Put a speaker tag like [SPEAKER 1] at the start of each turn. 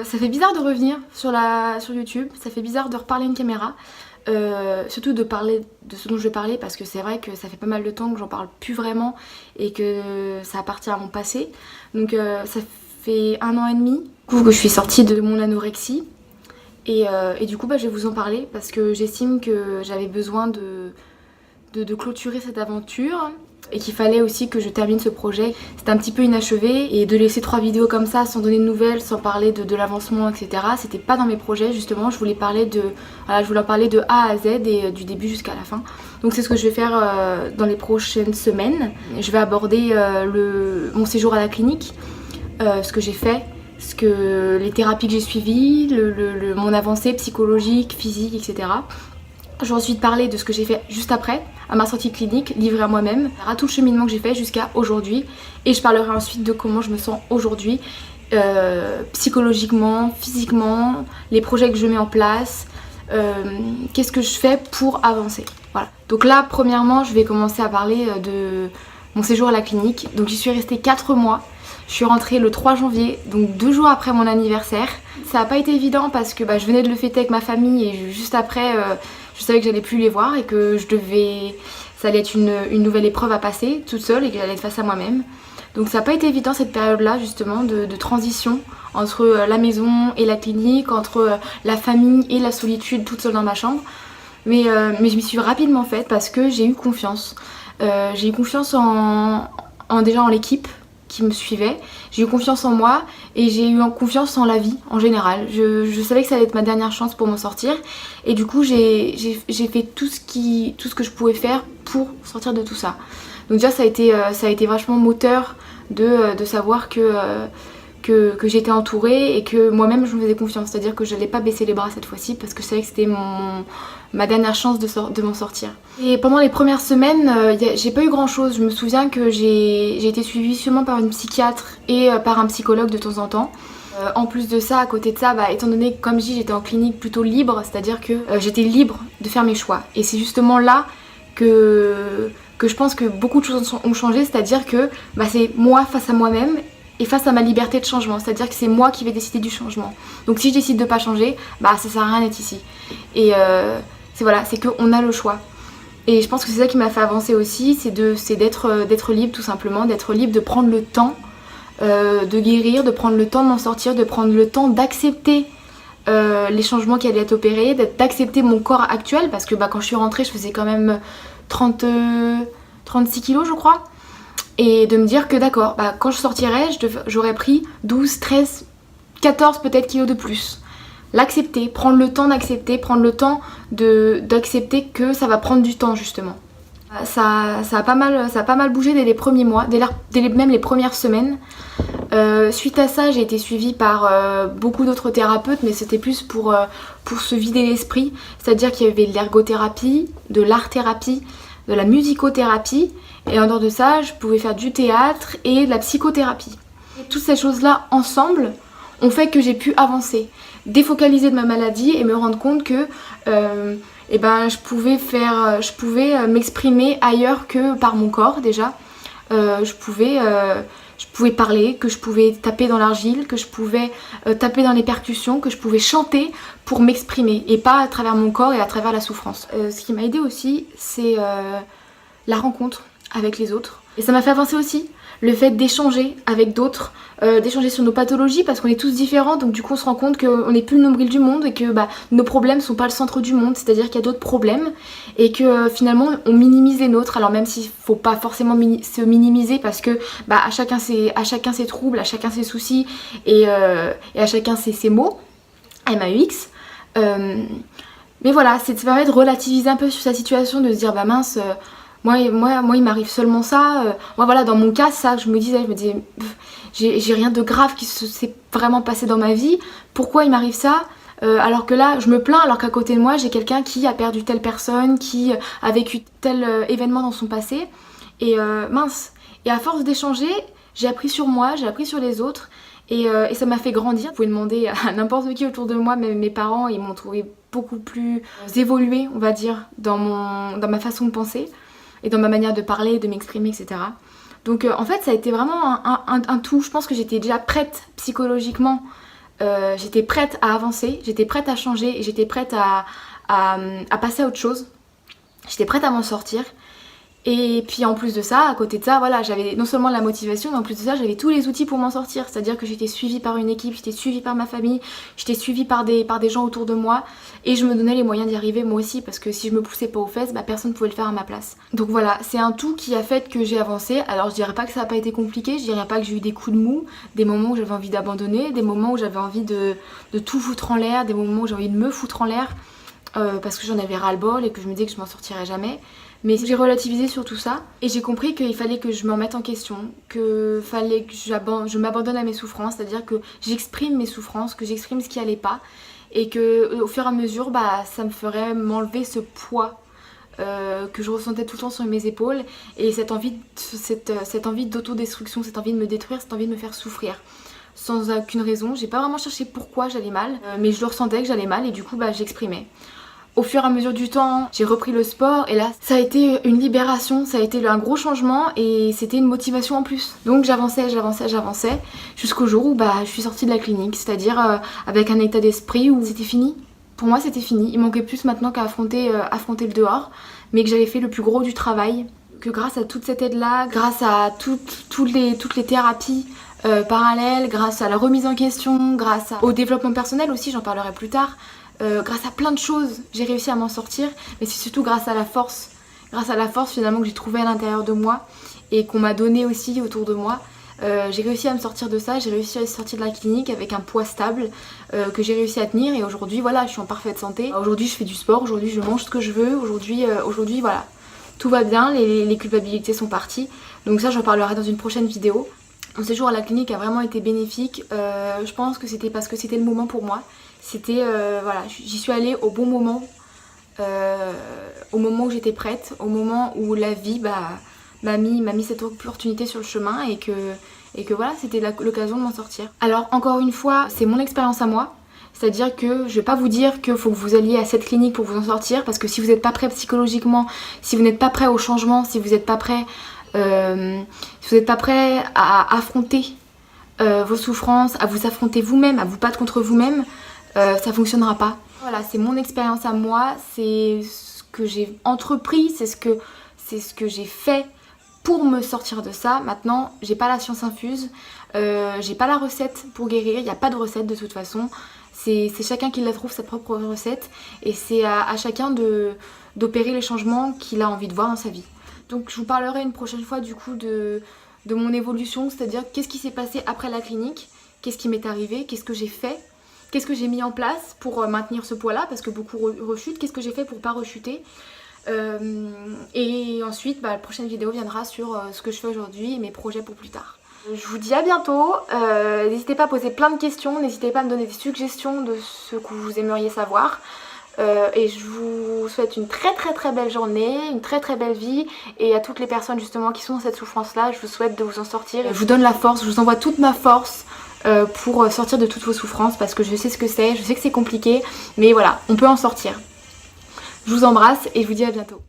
[SPEAKER 1] Ça fait bizarre de revenir sur YouTube, ça fait bizarre de reparler à une caméra, surtout de parler de ce dont je vais parler parce que c'est vrai que ça fait pas mal de temps que j'en parle plus vraiment et que ça appartient à mon passé. Donc ça fait 1 an et demi que je suis sortie de mon anorexie et du coup je vais vous en parler parce que j'estime que j'avais besoin de clôturer cette aventure et qu'il fallait aussi que je termine ce projet. C'était un petit peu inachevé et de laisser 3 vidéos comme ça sans donner de nouvelles, sans parler de l'avancement, etc. C'était pas dans mes projets justement, je voulais en parler de A à Z et du début jusqu'à la fin. Donc c'est ce que je vais faire dans les prochaines semaines. Je vais aborder mon séjour à la clinique, ce que j'ai fait, les thérapies que j'ai suivies, mon avancée psychologique, physique, etc. Je vais ensuite parler de ce que j'ai fait juste après, à ma sortie clinique, livrée à moi-même, à tout le cheminement que j'ai fait jusqu'à aujourd'hui. Et je parlerai ensuite de comment je me sens aujourd'hui, psychologiquement, physiquement, les projets que je mets en place, qu'est-ce que je fais pour avancer. Voilà. Donc là, premièrement, je vais commencer à parler de mon séjour à la clinique. Donc j'y suis restée 4 mois. Je suis rentrée le 3 janvier, donc 2 jours après mon anniversaire. Ça n'a pas été évident parce que je venais de le fêter avec ma famille et juste après, je savais que j'allais plus les voir et que ça allait être une nouvelle épreuve à passer toute seule et que j'allais être face à moi-même. Donc ça n'a pas été évident cette période-là justement de transition entre la maison et la clinique, entre la famille et la solitude toute seule dans ma chambre. Mais je m'y suis rapidement faite parce que j'ai eu confiance. J'ai eu confiance déjà en l'équipe qui me suivait, j'ai eu confiance en moi et j'ai eu confiance en la vie en général. Je savais que ça allait être ma dernière chance pour m'en sortir et du coup j'ai fait tout ce que je pouvais faire pour sortir de tout ça. Donc déjà ça a été vachement moteur de savoir que j'étais entourée et que moi-même je me faisais confiance, c'est-à-dire que je n'allais pas baisser les bras cette fois-ci parce que je savais que c'était ma dernière chance de m'en sortir. Et pendant les premières semaines, j'ai pas eu grand-chose. Je me souviens que j'ai été suivie seulement par une psychiatre et par un psychologue de temps en temps. En plus de ça, à côté de ça, étant donné que comme je dis, j'étais en clinique plutôt libre, c'est-à-dire que j'étais libre de faire mes choix. Et c'est justement là que je pense que beaucoup de choses ont changé, c'est-à-dire que c'est moi face à moi-même et face à ma liberté de changement, c'est-à-dire que c'est moi qui vais décider du changement. Donc si je décide de pas changer, ça sert à rien d'être ici. Et c'est qu'on a le choix. Et je pense que c'est ça qui m'a fait avancer aussi, c'est d'être libre tout simplement, d'être libre de prendre le temps de guérir, de prendre le temps de m'en sortir, de prendre le temps d'accepter les changements qui allaient être opérés, d'accepter mon corps actuel, parce que quand je suis rentrée, je faisais quand même 36 kilos je crois. Et de me dire que d'accord, quand je sortirai, j'aurais pris 12, 13, 14 peut-être kilos de plus. L'accepter, prendre le temps d'accepter, prendre le temps d'accepter que ça va prendre du temps justement. Ça a pas mal bougé dès les premiers mois, même les premières semaines. Suite à ça, j'ai été suivie par beaucoup d'autres thérapeutes, mais c'était plus pour se vider l'esprit. C'est-à-dire qu'il y avait de l'ergothérapie, de l'art-thérapie, de la musicothérapie, et en dehors de ça, je pouvais faire du théâtre et de la psychothérapie. Et toutes ces choses-là ensemble ont fait que j'ai pu avancer, défocaliser de ma maladie et me rendre compte que je pouvais m'exprimer ailleurs que par mon corps déjà. Je pouvais parler, que je pouvais taper dans l'argile, que je pouvais taper dans les percussions, que je pouvais chanter pour m'exprimer et pas à travers mon corps et à travers la souffrance. Ce qui m'a aidée aussi, c'est la rencontre avec les autres. Et ça m'a fait avancer aussi, le fait d'échanger avec d'autres, d'échanger sur nos pathologies parce qu'on est tous différents, donc du coup on se rend compte qu'on n'est plus le nombril du monde et que nos problèmes sont pas le centre du monde, c'est-à-dire qu'il y a d'autres problèmes et que finalement on minimise les nôtres, alors même s'il faut pas forcément se minimiser parce que à chacun ses troubles, à chacun ses soucis et à chacun ses maux, MAUX. Mais voilà, ça permet de relativiser un peu sur sa situation, de se dire mince, moi il m'arrive seulement ça. Moi voilà, dans mon cas, ça je me disais j'ai rien de grave qui s'est vraiment passé dans ma vie, pourquoi il m'arrive ça alors que là je me plains, alors qu'à côté de moi j'ai quelqu'un qui a perdu telle personne, qui a vécu tel événement dans son passé et mince. Et à force d'échanger, j'ai appris sur moi, j'ai appris sur les autres et ça m'a fait grandir. Vous pouvez demander à n'importe qui autour de moi, même mes parents, ils m'ont trouvé beaucoup plus évoluée, on va dire, dans ma façon de penser et dans ma manière de parler, de m'exprimer, etc. Donc en fait ça a été vraiment un tout. Je pense que j'étais déjà prête psychologiquement j'étais prête à avancer, j'étais prête à changer, et j'étais prête à passer à autre chose. J'étais prête à m'en sortir. Et puis en plus de ça, à côté de ça, voilà, j'avais non seulement la motivation, mais en plus de ça, j'avais tous les outils pour m'en sortir. C'est-à-dire que j'étais suivie par une équipe, j'étais suivie par ma famille, j'étais suivie par des gens autour de moi. Et je me donnais les moyens d'y arriver moi aussi, parce que si je me poussais pas aux fesses, bah, personne ne pouvait le faire à ma place. Donc voilà, c'est un tout qui a fait que j'ai avancé. Alors je dirais pas que ça n'a pas été compliqué, je dirais pas que j'ai eu des coups de mou, des moments où j'avais envie d'abandonner, des moments où j'avais envie de tout foutre en l'air, des moments où j'ai envie de me foutre en l'air. Parce que j'en avais ras-le-bol et que je me disais que je m'en sortirais jamais. Mais j'ai relativisé sur tout ça et j'ai compris qu'il fallait que je m'en mette en question, qu'il fallait que je m'abandonne à mes souffrances, c'est-à-dire que j'exprime mes souffrances, que j'exprime ce qui allait pas et que au fur et à mesure, bah, ça me ferait m'enlever ce poids que je ressentais tout le temps sur mes épaules et cette envie d'autodestruction, cette envie de me détruire, cette envie de me faire souffrir. Sans aucune raison, j'ai pas vraiment cherché pourquoi j'allais mal, mais je le ressentais que j'allais mal et du coup bah, j'exprimais. Au fur et à mesure du temps, j'ai repris le sport et là, ça a été une libération, ça a été un gros changement et c'était une motivation en plus. Donc j'avançais jusqu'au jour où bah, je suis sortie de la clinique, c'est-à-dire avec un état d'esprit où c'était fini. Pour moi c'était fini, il manquait plus maintenant qu'à affronter le dehors, mais que j'avais fait le plus gros du travail, que grâce à toute cette aide-là, grâce à toutes les thérapies parallèles, grâce à la remise en question, au développement personnel aussi, j'en parlerai plus tard, grâce à plein de choses, j'ai réussi à m'en sortir, mais c'est surtout grâce à la force finalement que j'ai trouvée à l'intérieur de moi et qu'on m'a donné aussi autour de moi. J'ai réussi à me sortir de ça, j'ai réussi à sortir de la clinique avec un poids stable que j'ai réussi à tenir et aujourd'hui voilà, je suis en parfaite santé. Aujourd'hui je fais du sport, aujourd'hui je mange ce que je veux, aujourd'hui voilà, tout va bien, les culpabilités sont parties. Donc ça j'en parlerai dans une prochaine vidéo. Mon séjour à la clinique a vraiment été bénéfique, je pense que c'était parce que c'était le moment pour moi. C'était, voilà, j'y suis allée au bon moment, au moment où j'étais prête, au moment où la vie m'a mis cette opportunité sur le chemin et que voilà, c'était l'occasion de m'en sortir. Alors encore une fois, c'est mon expérience à moi, c'est-à-dire que je vais pas vous dire qu'il faut que vous alliez à cette clinique pour vous en sortir, parce que si vous n'êtes pas prêt psychologiquement, si vous n'êtes pas prêt au changement, si vous n'êtes pas prêt à affronter vos souffrances, à vous affronter vous-même, à vous battre contre vous-même, ça fonctionnera pas. Voilà, c'est mon expérience à moi, c'est ce que j'ai entrepris, c'est ce que j'ai fait pour me sortir de ça. Maintenant, j'ai pas la science infuse, j'ai pas la recette pour guérir, il n'y a pas de recette de toute façon. C'est chacun qui la trouve, sa propre recette, et c'est à chacun d'opérer les changements qu'il a envie de voir dans sa vie. Donc je vous parlerai une prochaine fois du coup de mon évolution, c'est-à-dire qu'est-ce qui s'est passé après la clinique, qu'est-ce qui m'est arrivé, qu'est-ce que j'ai fait, qu'est-ce que j'ai mis en place pour maintenir ce poids-là, parce que beaucoup rechutent, qu'est-ce que j'ai fait pour pas rechuter. Et ensuite, la prochaine vidéo viendra sur ce que je fais aujourd'hui et mes projets pour plus tard. Je vous dis à bientôt, n'hésitez pas à poser plein de questions, n'hésitez pas à me donner des suggestions de ce que vous aimeriez savoir. Et je vous souhaite une très très très belle journée, une très très belle vie, et à toutes les personnes justement qui sont dans cette souffrance là, je vous souhaite de vous en sortir. Je vous donne la force, je vous envoie toute ma force pour sortir de toutes vos souffrances, parce que je sais ce que c'est, je sais que c'est compliqué, mais voilà, on peut en sortir. Je vous embrasse et je vous dis à bientôt.